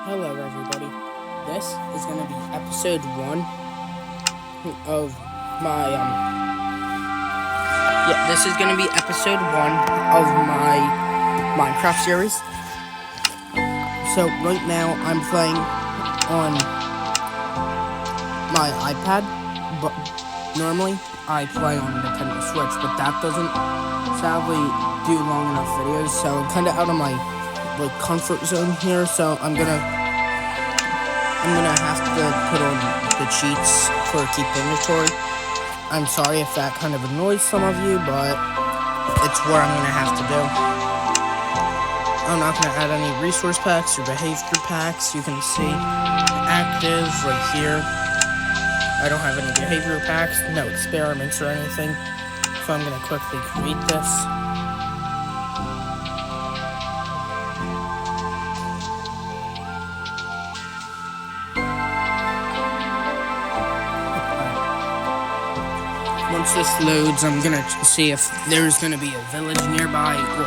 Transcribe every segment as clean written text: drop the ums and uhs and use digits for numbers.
Hello, everybody. This is going to be episode 1 of my, this is going to be episode 1 of my Minecraft series. So, right now, I'm playing on my iPad, but normally, I play on Nintendo Switch, but that doesn't sadly do long enough videos, so I'm kind of out of my comfort zone here, so I'm gonna have to put on the cheats for Keep Inventory. I'm sorry if that kind of annoys some of you, but it's what I'm gonna have to do. I'm not gonna add any resource packs or behavior packs. You can see active right here. I don't have any behavior packs, no experiments or anything, so I'm gonna quickly create this. Once this loads, I'm gonna see if there's gonna be a village nearby, or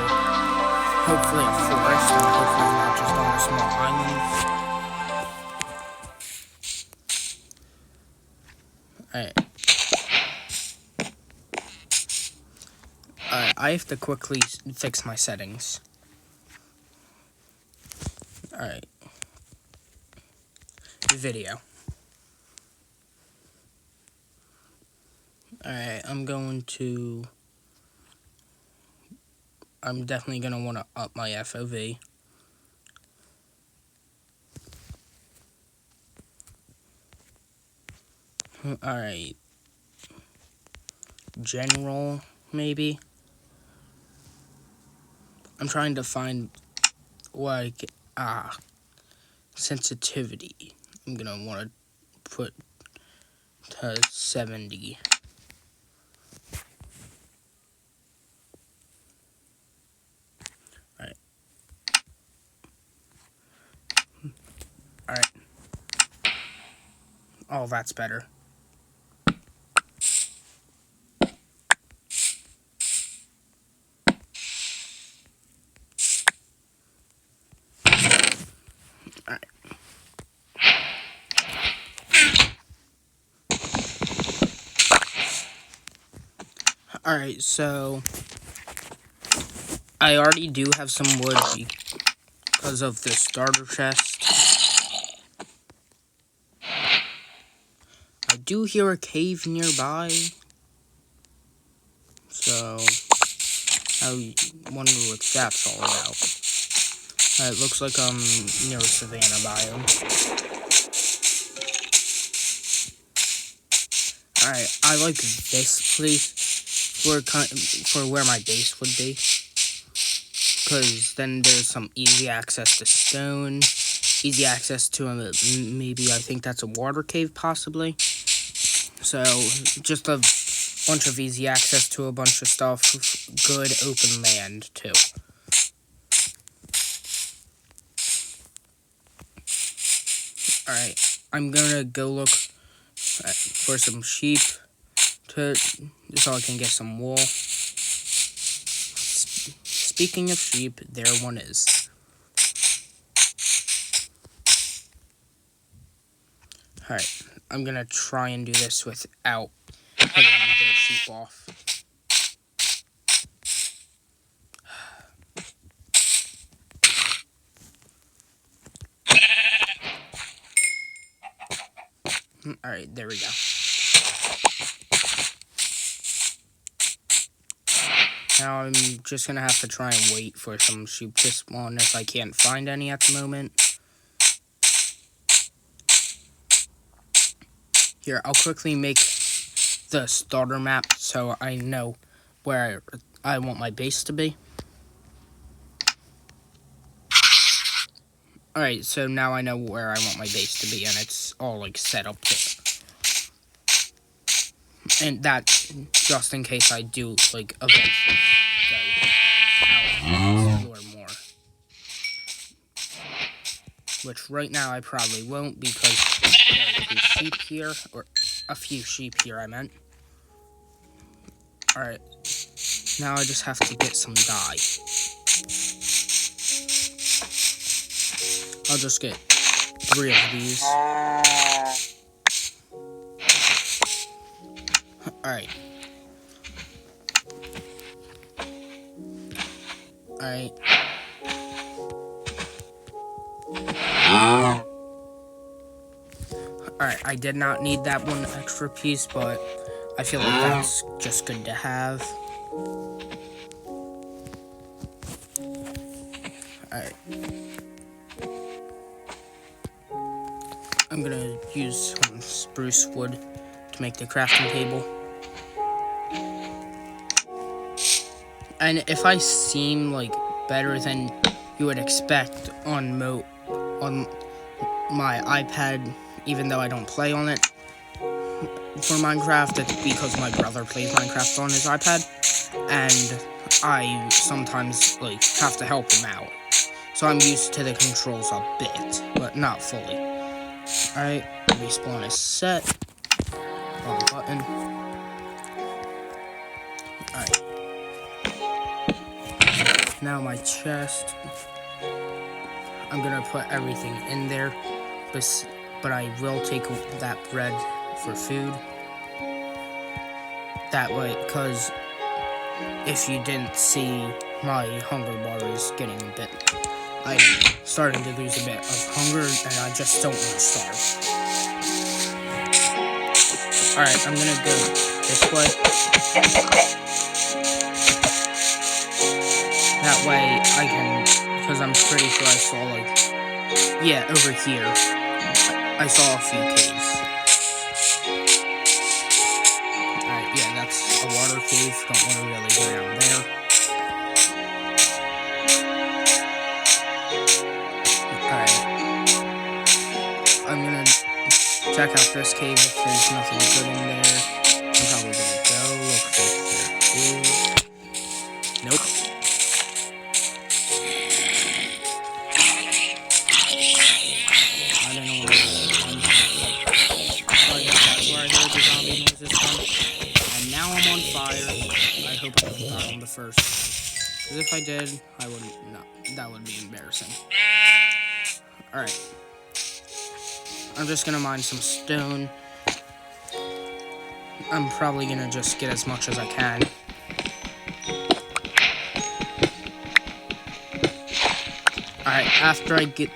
hopefully a forest, and hopefully not just on a small island. Alright, I have to quickly fix my settings. Alright. Video. Alright, I'm definitely going to want to up my FOV. Alright. General, maybe. I'm trying to find, sensitivity. I'm going to want to put to 70. Alright. Oh, that's better. Alright. Alright, so I already do have some wood because of the starter chest. I do hear a cave nearby, so I wonder what that's all about. It looks like I'm near a savanna biome. Alright, I like this place for where my base would be, because then there's some easy access to stone, easy access to maybe I think that's a water cave possibly. So just a bunch of easy access to a bunch of stuff, good open land too. Alright, I'm gonna go look for some sheep so I can get some wool. Speaking of sheep, there one is. Alright, I'm gonna try and do this without hitting the sheep off. Alright, there we go. Now I'm just gonna have to try and wait for some sheep to spawn if I can't find any at the moment. Here, I'll quickly make the starter map so I know where I want my base to be. Alright, so now I know where I want my base to be, and it's all set up there. And that just in case I do eventually go out and explore more. Which right now I probably won't, because there are 2 sheep here, or a few sheep here I meant. Alright, now I just have to get some dye. I'll just get 3 of these. Alright. Alright. Alright, I did not need that one extra piece, but I feel like that's just good to have. Alright. I'm gonna use some spruce wood to make the crafting table. And if I seem like better than you would expect on my iPad, even though I don't play on it for Minecraft, it's because my brother plays Minecraft on his iPad, and I sometimes like have to help him out. So I'm used to the controls a bit, but not fully. Alright, respawn is set. Wrong button. Alright. Now my chest. I'm gonna put everything in there, but I will take that bread for food. That way, because if you didn't see, my hunger bar is getting a bit... I'm starting to lose a bit of hunger, and I just don't want to starve. Alright, I'm gonna go this way. That way I can, because I'm pretty sure I saw like, yeah, over here, I saw a few caves. Alright, yeah, that's a water cave, don't want to really go down there. Alright, I'm gonna check out this cave if there's nothing good in there. I'm probably gonna go, looks like there is. Nope. And now I'm on fire. I hope I don't die on the first one. Because if I did, I wouldn't. No, that would be embarrassing. Alright. I'm just gonna mine some stone. I'm probably gonna just get as much as I can. Alright, after I get...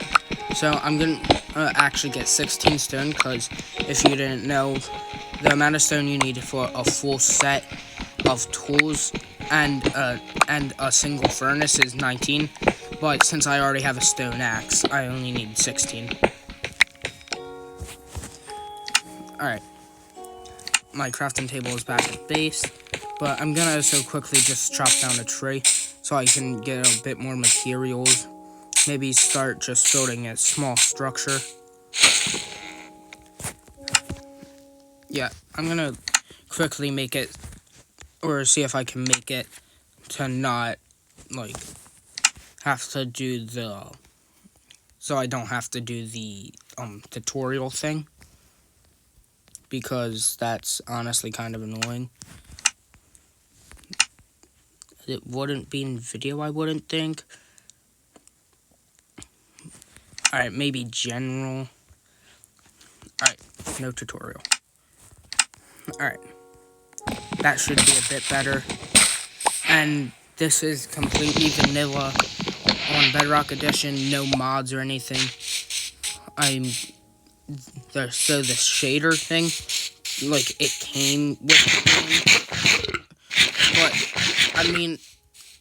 So I'm gonna actually get 16 stone, because if you didn't know, the amount of stone you need for a full set of tools and a single furnace is 19. But since I already have a stone axe, I only need 16. Alright. My crafting table is back at base, but I'm gonna so quickly just chop down a tree so I can get a bit more materials. Maybe start just building a small structure. Yeah, I'm gonna quickly make it, or see if I can make it to not, like, have to do the, so I don't have to do the, tutorial thing. Because that's honestly kind of annoying. It wouldn't be in video, I wouldn't think. Alright, maybe general. Alright, no tutorial. Alright. That should be a bit better. And this is completely vanilla on Bedrock Edition, no mods or anything. So the shader thing, like, it came with the game. But, I mean,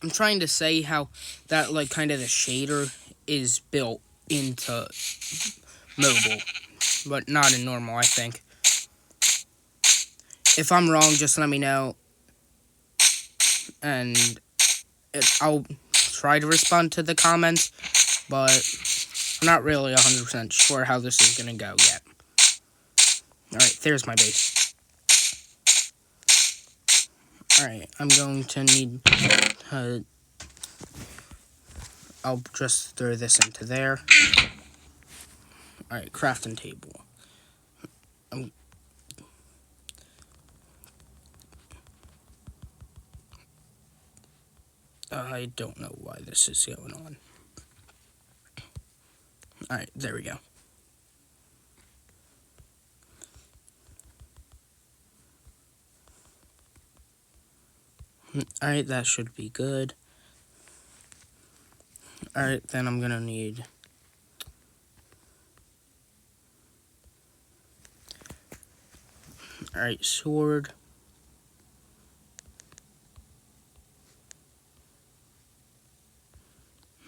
I'm trying to say how that, like, kind of the shader is built into mobile, but not in normal, I think. If I'm wrong, just let me know, and I'll try to respond to the comments, but I'm not really 100% sure how this is going to go yet. Alright, there's my base. Alright, I'm going to need... I'll just throw this into there. Alright, crafting table. I don't know why this is going on. Alright, there we go. Alright, that should be good. Alright, then I'm gonna need... Alright, sword.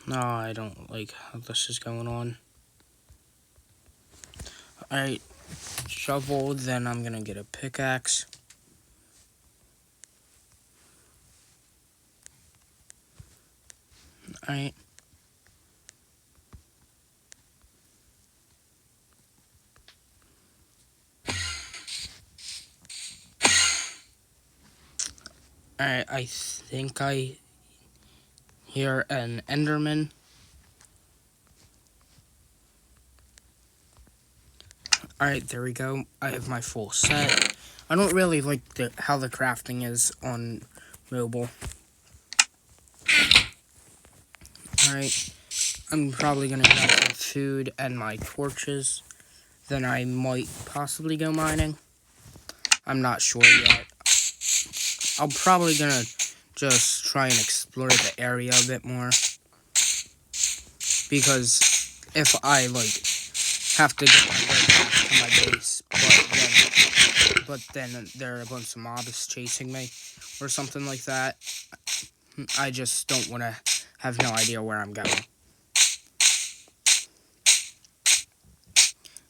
No, I don't like how this is going on. Alright, shovel, then I'm gonna get a pickaxe. Alright. Alright, I think I hear an Enderman. Alright, there we go. I have my full set. I don't really like how the crafting is on mobile. Alright, I'm probably gonna grab some food and my torches. Then I might possibly go mining. I'm not sure yet. I'm probably gonna just try and explore the area a bit more. Because if I, like, have to get my way back to my base, but then there are a bunch of mobs chasing me, or something like that, I just don't want to have no idea where I'm going.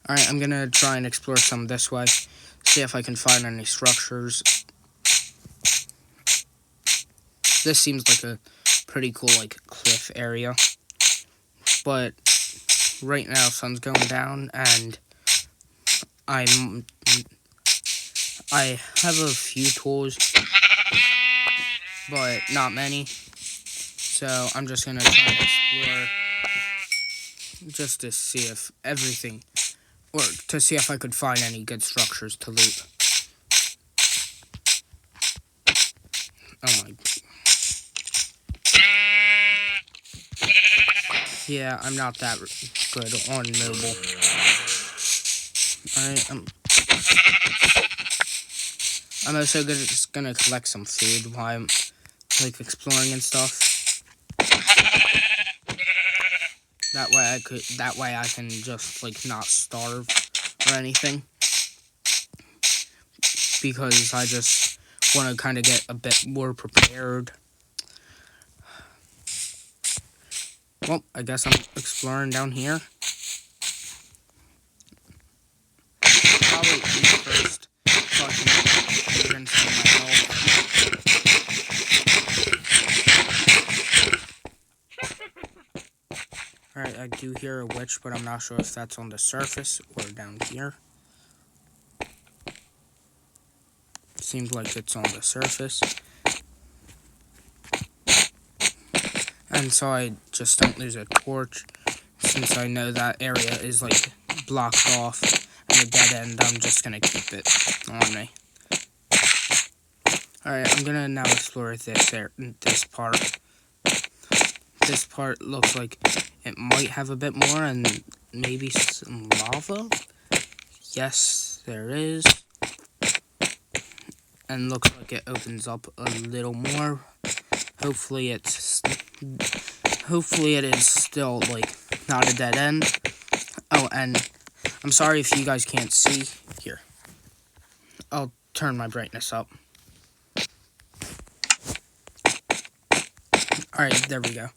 Alright, I'm gonna try and explore some this way, see if I can find any structures. This seems like a pretty cool, like, cliff area. But right now, sun's going down, and I have a few tools, but not many. So I'm just gonna try and explore, just to see if everything, or to see if I could find any good structures to loot. Oh my. Yeah, I'm not that good on mobile. Alright, I'm also just gonna collect some food while I'm, like, exploring and stuff. That way I can just, like, not starve or anything. Because I just want to kind of get a bit more prepared. Well, I guess I'm exploring down here. Probably eat first, so I can rinse some of my health. Alright, I do hear a witch, but I'm not sure if that's on the surface or down here. Seems like it's on the surface. And so I just don't lose a torch, since I know that area is, like, blocked off and a dead end. I'm just gonna keep it on me. Alright, I'm gonna now explore this part. This part looks like it might have a bit more, and maybe some lava. Yes, there is. And looks like it opens up a little more. Hopefully it is still, like, not a dead end. Oh, and I'm sorry if you guys can't see. Here, I'll turn my brightness up. Alright, there we go.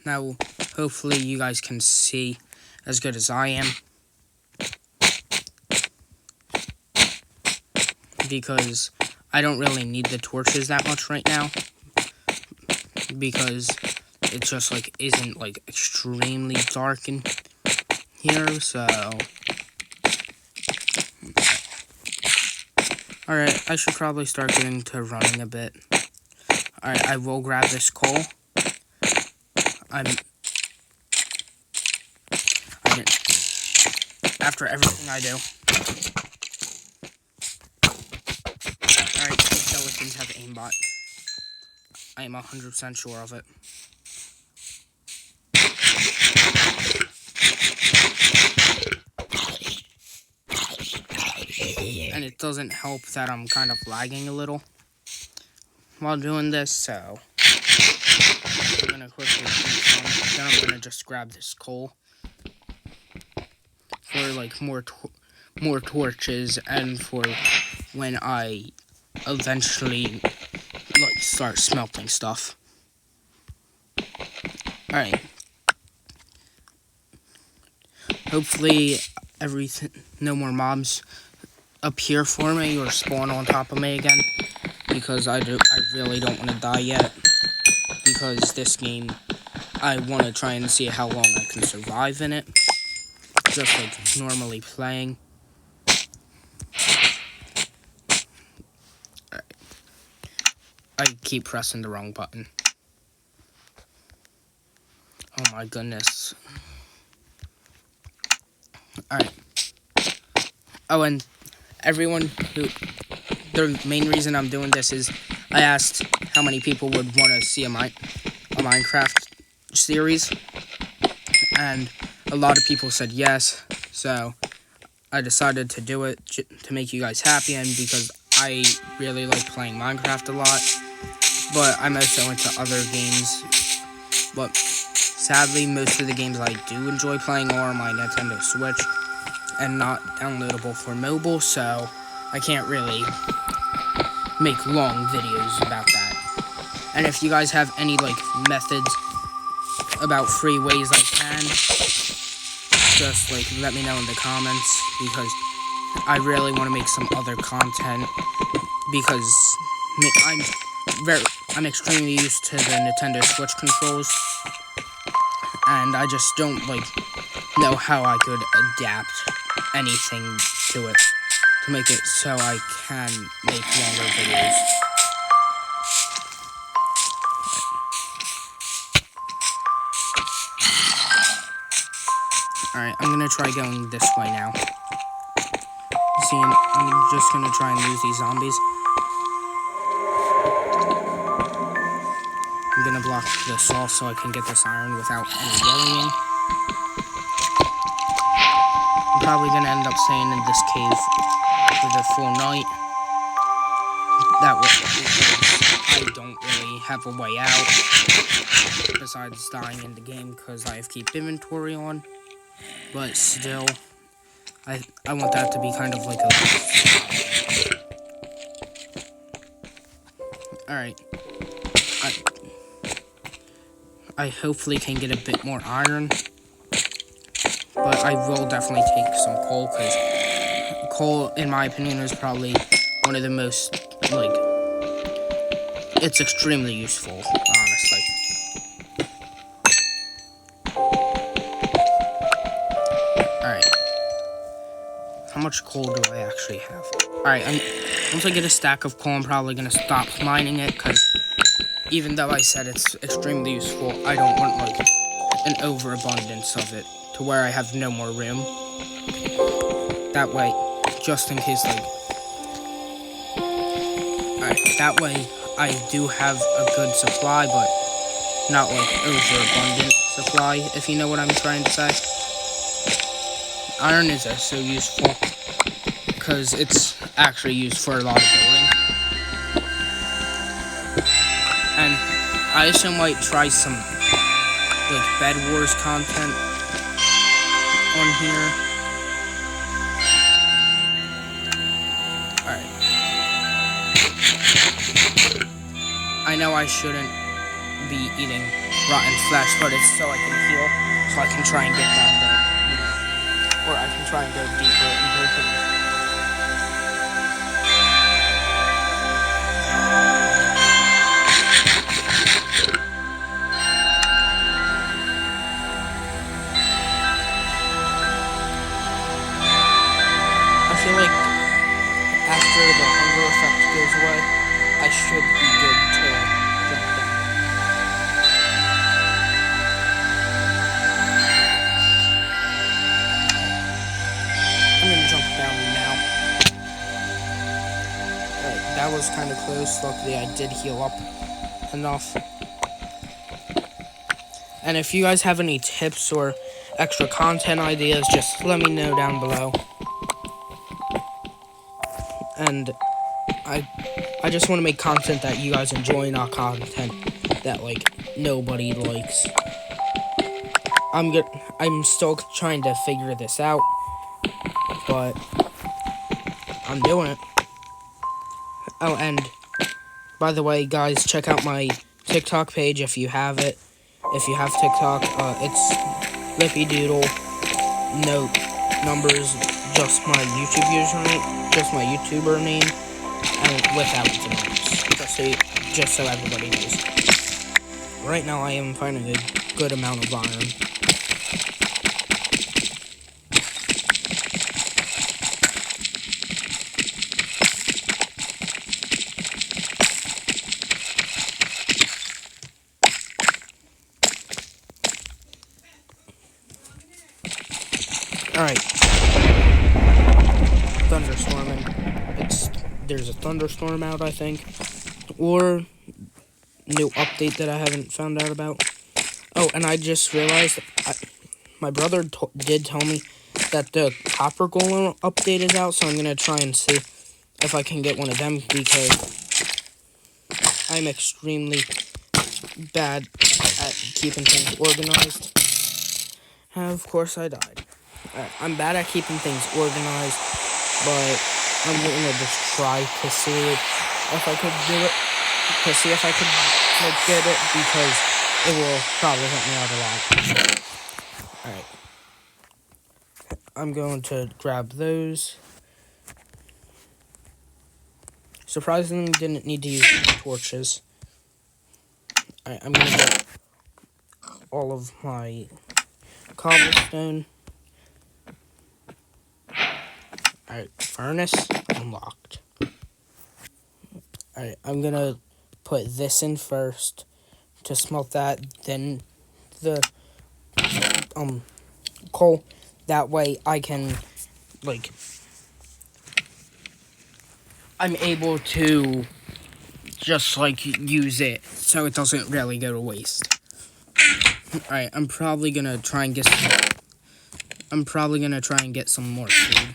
Now, hopefully you guys can see as good as I am. Because I don't really need the torches that much right now. Because it just, like, isn't, like, extremely dark in here, so... Alright, I should probably start getting to running a bit. Alright, I will grab this coal. After everything I do. Alright, these skeletons have aimbot. I am 100% sure of it. And it doesn't help that I'm kind of lagging a little while doing this, so I'm gonna quickly eat some. Then I'm gonna just grab this coal for like more torches and for when I eventually like start smelting stuff. All right. Hopefully no more mobs appear for me or spawn on top of me again, because I really don't want to die yet, because this game I want to try and see how long I can survive in it, just like normally playing. Alright. I keep pressing the wrong button. Oh my goodness. Alright. Oh, and everyone the main reason I'm doing this is I asked how many people would want to see a Minecraft series, and a lot of people said yes, so I decided to do it to make you guys happy, and because I really like playing Minecraft a lot, but I'm also into other games, but sadly most of the games I do enjoy playing are on my Nintendo Switch and not downloadable for mobile, so I can't really make long videos about that. And if you guys have any like methods about free ways I can, just like let me know in the comments, because I really want to make some other content, because I'm extremely used to the Nintendo Switch controls, and I just don't like know how I could adapt anything to it to make it so I can make longer videos. Alright, I'm gonna try going this way now. See, I'm just gonna try and lose these zombies. I'm gonna block this off so I can get this iron without any worrying. I'm probably gonna end up staying in this cave for the full night. That way, I don't really have a way out besides dying in the game because I have keep inventory on. But still, I want that to be kind of like a... Alright. I hopefully can get a bit more iron. But I will definitely take some coal, because coal, in my opinion, is probably one of the most, like... It's extremely useful, honestly. How much coal do I actually have? Alright, once I get a stack of coal, I'm probably going to stop mining it, because even though I said it's extremely useful, I don't want, like, an overabundance of it, to where I have no more room. That way, just in case, like... Alright, that way, I do have a good supply, but not, like, overabundant supply, if you know what I'm trying to say. Iron is so useful because it's actually used for a lot of building. And I also might try some like Bed Wars content on here. Alright. I know I shouldn't be eating rotten flesh, but it's so I can heal, so I can try and get down there. Or I can try and go deeper into it. I feel like after the hunger effect goes away, I should be good to jump down. I'm gonna jump down now. Alright, that was kind of close. Luckily, I did heal up enough. And if you guys have any tips or extra content ideas, just let me know down below. and I just want to make content that you guys enjoy, not content that like nobody likes. I'm still trying to figure this out, but I'm doing it. Oh, and by the way, guys, check out my TikTok page if you have it. If you have TikTok, it's Lippy Doodle. No numbers, just my YouTube username, just my YouTuber name, and without the numbers. Just so everybody knows. Right now, I am finding a good amount of iron. Alright. Thunderstorming. There's a thunderstorm out, I think. Or new update that I haven't found out about. Oh, and I just realized my brother did tell me that the Copper Golem update is out, so I'm gonna try and see if I can get one of them because I'm extremely bad at keeping things organized. And of course, I died. I'm bad at keeping things organized, but I'm gonna just try to see if I could do it. To see if I could get it, because it will probably help me out a lot. Alright. I'm going to grab those. Surprisingly, didn't need to use torches. Alright, I'm gonna get all of my cobblestone. Alright, furnace unlocked. Alright, I'm gonna put this in first to smelt that, then the coal. That way I can, like, I'm able to just, like, use it so it doesn't really go to waste. Alright, I'm probably gonna try and get some more food.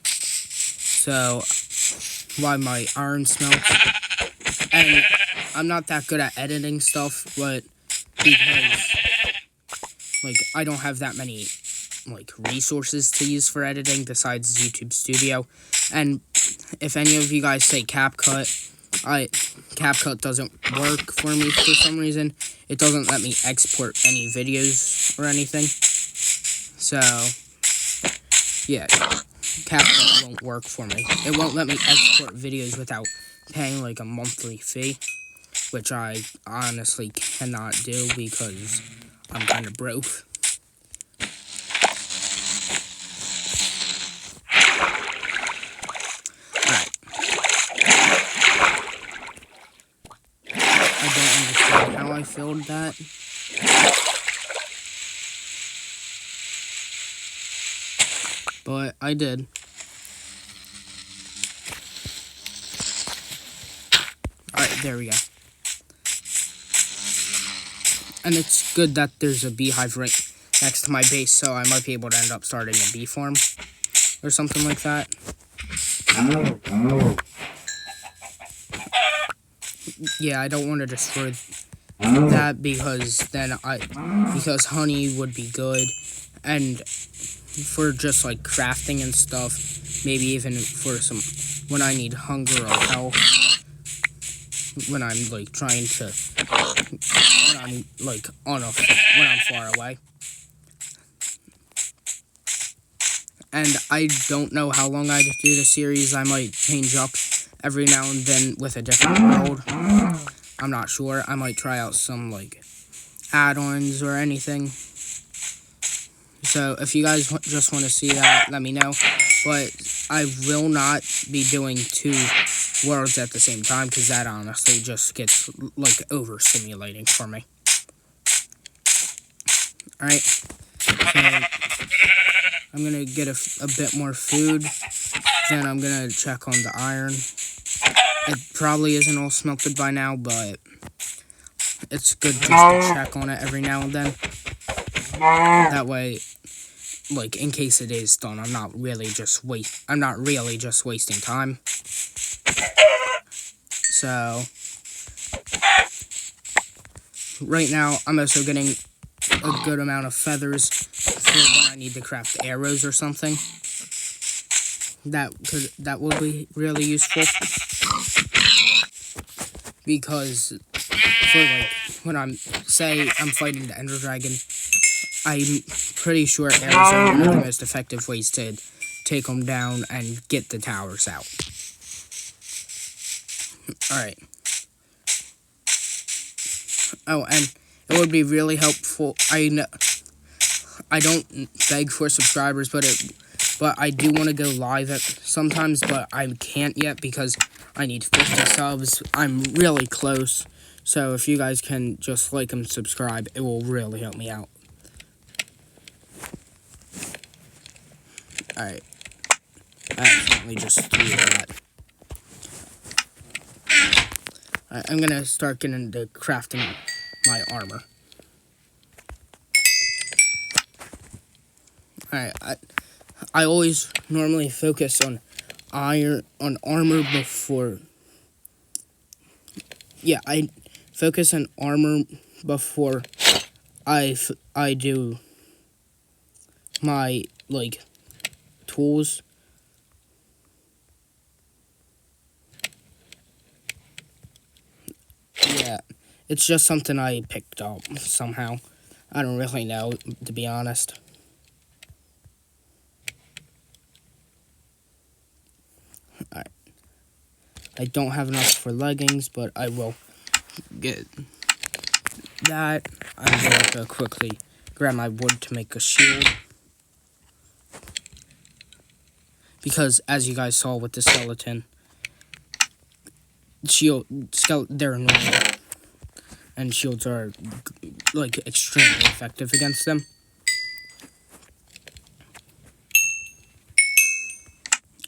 So, while my iron smelts, and I'm not that good at editing stuff, but because, like, I don't have that many, like, resources to use for editing besides YouTube Studio. And if any of you guys say CapCut, CapCut doesn't work for me for some reason. It doesn't let me export any videos or anything. So, yeah, CapCut won't work for me. It won't let me export videos without paying, like, a monthly fee, which I honestly cannot do because I'm kind of broke. Alright. I don't understand how I filled that. But I did. Alright, there we go. And it's good that there's a beehive right next to my base, so I might be able to end up starting a bee farm or something like that. Yeah, I don't want to destroy that because because honey would be good, and for just like crafting and stuff, maybe even for some when I need hunger or health, when I'm like trying to, when I'm like when I'm far away. And I don't know how long I do the series. I might change up every now and then with a different world. I'm not sure. I might try out some like add-ons or anything. So if you guys just want to see that, let me know. But I will not be doing 2 worlds at the same time because that honestly just gets like overstimulating for me. Alright. So I'm going to get a bit more food. Then I'm going to check on the iron. It probably isn't all smelted by now, but it's good just to check on it every now and then. That way like, in case it is done, I'm not really just wasting time. So, right now, I'm also getting a good amount of feathers for when I need to craft arrows or something. That would be really useful. Because for, like, when I'm fighting the Ender Dragon, I'm pretty sure arrows are one of the most effective ways to take them down and get the towers out. Alright. Oh, and it would be really helpful. I don't beg for subscribers, but I do want to go live sometimes, but I can't yet because I need 50 subs. I'm really close. So if you guys can just like and subscribe, it will really help me out. Alright. I accidentally just threw that. Alright, I'm gonna start getting into crafting my armor. Alright, I always normally focus on armor before. Yeah, I focus on armor before I do my, like, tools. Yeah, it's just something I picked up somehow. I don't really know, to be honest. Alright. I don't have enough for leggings, but I will get that. I'm going to quickly grab my wood to make a shield. Because, as you guys saw with the skeleton, they're annoying. And shields are, like, extremely effective against them.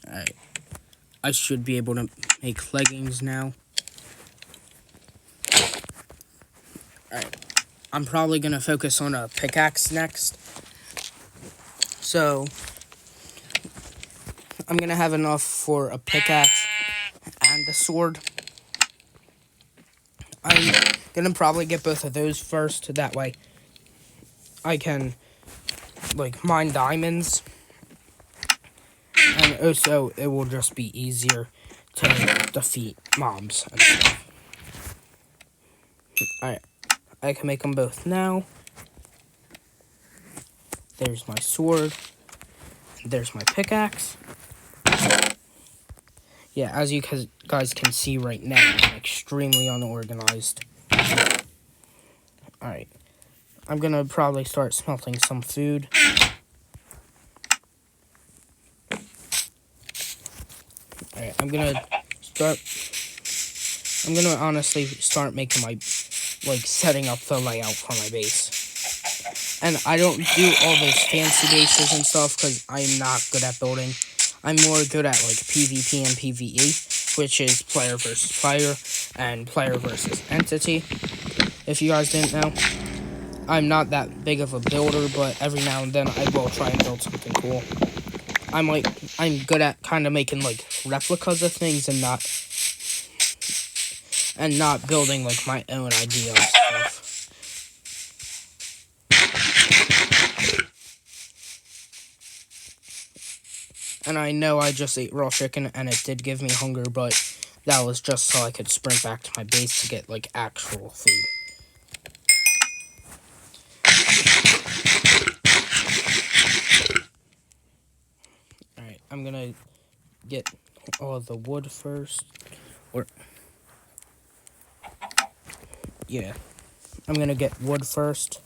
Alright. I should be able to make leggings now. Alright. I'm probably going to focus on a pickaxe next. So, I'm going to have enough for a pickaxe and a sword. I'm going to probably get both of those first. That way, I can, like, mine diamonds. And also, it will just be easier to defeat mobs and stuff. Alright, I can make them both now. There's my sword. There's my pickaxe. Yeah, as you guys can see right now, I'm extremely unorganized. Alright, I'm gonna probably start smelting some food. Alright, I'm gonna honestly start making my, like, setting up the layout for my base. And I don't do all those fancy bases and stuff because I'm not good at building. I'm more good at, like, PvP and PvE, which is player versus player and player versus entity. If you guys didn't know, I'm not that big of a builder, but every now and then I will try and build something cool. I'm good at kind of making, like, replicas of things and not building, like, my own idea of stuff. And I know I just ate raw chicken and it did give me hunger, but that was just so I could sprint back to my base to get, like, actual food. Alright, I'm gonna get all of the wood first. Yeah. I'm gonna get wood first.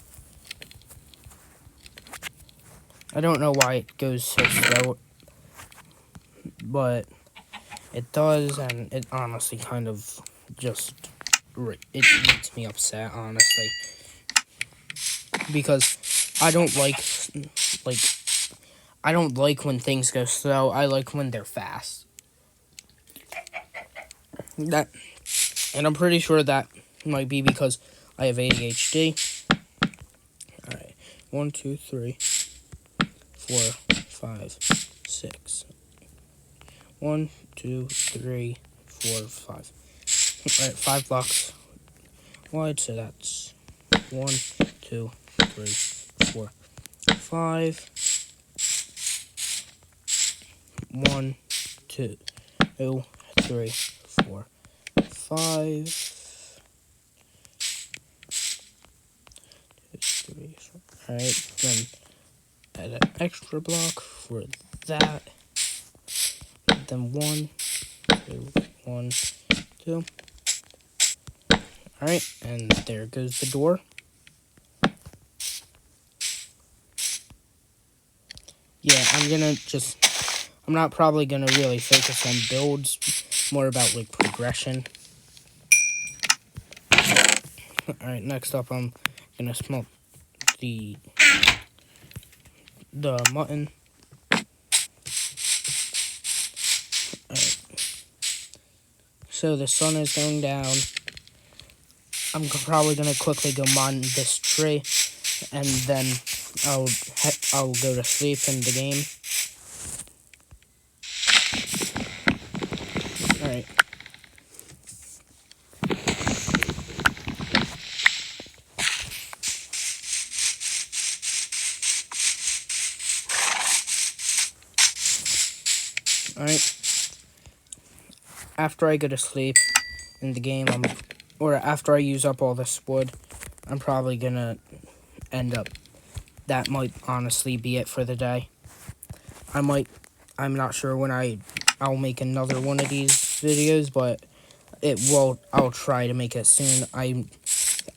I don't know why it goes so slow, but it does, and it honestly kind of just, it makes me upset, honestly. Because I don't like when things go slow. I like when they're fast. And I'm pretty sure that might be because I have ADHD. Alright, 1, 2, 3, 4, 5, 6. 1, 2, 3, 4, 5. Alright, 5 blocks wide, so that's 1, 2, 3, 4, 5. 1, 2, 3, 4, 5. 2, 3, 4. Alright, then add an extra block for that. Then 1, 2, 1, 2. Alright, and there goes the door. Yeah, I'm not probably gonna really focus on builds, more about like progression. Alright, next up I'm gonna smoke the mutton. Alright. So the sun is going down. I'm probably gonna quickly go mine this tree, and then I'll go to sleep in the game. Alright. Alright. After I go to sleep in the game, or after I use up all this wood, I'm probably gonna that might honestly be it for the day. I'm not sure when I'll make another one of these videos, but I'll try to make it soon. I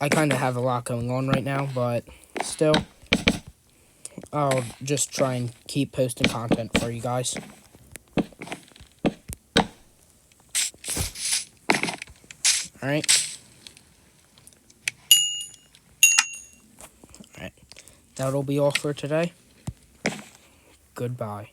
kind of have a lot going on right now, but still, I'll just try and keep posting content for you guys. Alright. Alright. That'll be all for today. Goodbye.